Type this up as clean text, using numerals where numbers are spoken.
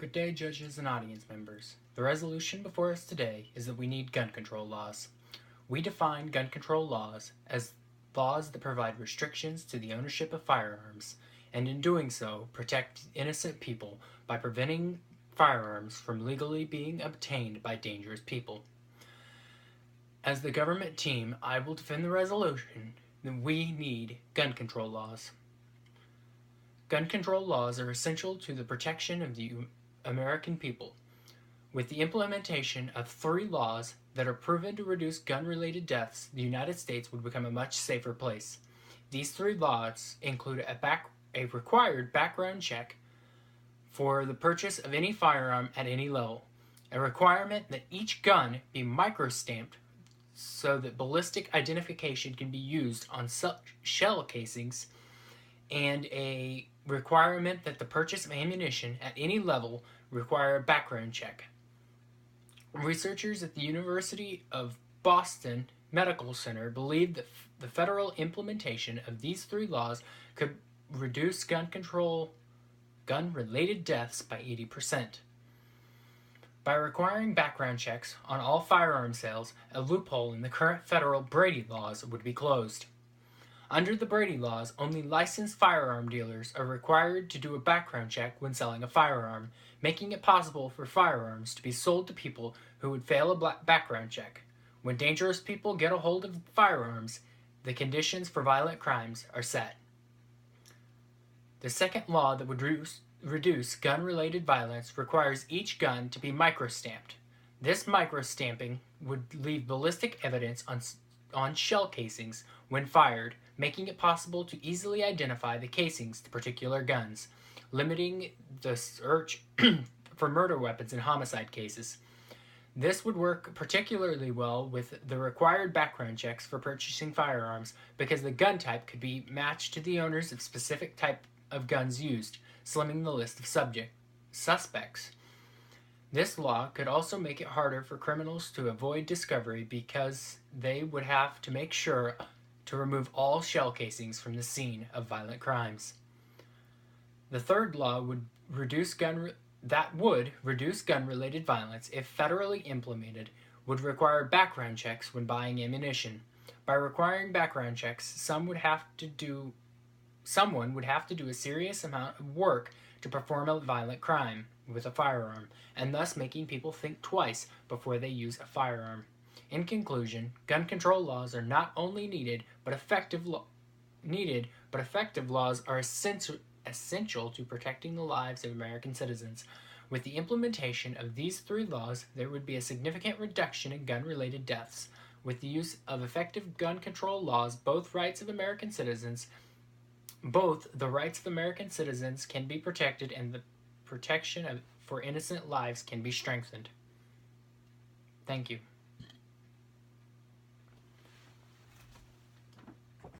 Good day, judges and audience members. The resolution before us today is that we need gun control laws. We define gun control laws as laws that provide restrictions to the ownership of firearms, and in doing so, protect innocent people by preventing firearms from legally being obtained by dangerous people. As the government team, I will defend the resolution that we need gun control laws. Gun control laws are essential to the protection of the American people. With the implementation of 3 laws that are proven to reduce gun-related deaths, the United States would become a much safer place. These 3 laws include a required background check for the purchase of any firearm at any level, a requirement that each gun be microstamped so that ballistic identification can be used on such shell casings, and a requirement that the purchase of ammunition at any level require a background check. Researchers at the University of Boston Medical Center believe that the federal implementation of these 3 laws could reduce gun-related deaths by 80%. By requiring background checks on all firearm sales, a loophole in the current federal Brady laws would be closed. Under the Brady laws, only licensed firearm dealers are required to do a background check when selling a firearm, making it possible for firearms to be sold to people who would fail a background check. When dangerous people get a hold of firearms, the conditions for violent crimes are set. The second law that would reduce gun-related violence requires each gun to be microstamped. This microstamping would leave ballistic evidence on shell casings when fired, making it possible to easily identify the casings to particular guns, limiting the search for murder weapons in homicide cases. This would work particularly well with the required background checks for purchasing firearms because the gun type could be matched to the owners of specific type of guns used, slimming the list of suspects. This law could also make it harder for criminals to avoid discovery because they would have to make sure to remove all shell casings from the scene of violent crimes. The third law would reduce gun-related violence if federally implemented, would require background checks when buying ammunition. By requiring background checks, someone would have to do a serious amount of work to perform a violent crime with a firearm, and thus making people think twice before they use a firearm. In conclusion, gun control laws are not only needed, but effective laws are essential to protecting the lives of American citizens. With the implementation of these 3 laws, there would be a significant reduction in gun-related deaths. With the use of effective gun control laws, both the rights of American citizens can be protected, and the protection for innocent lives can be strengthened. Thank you.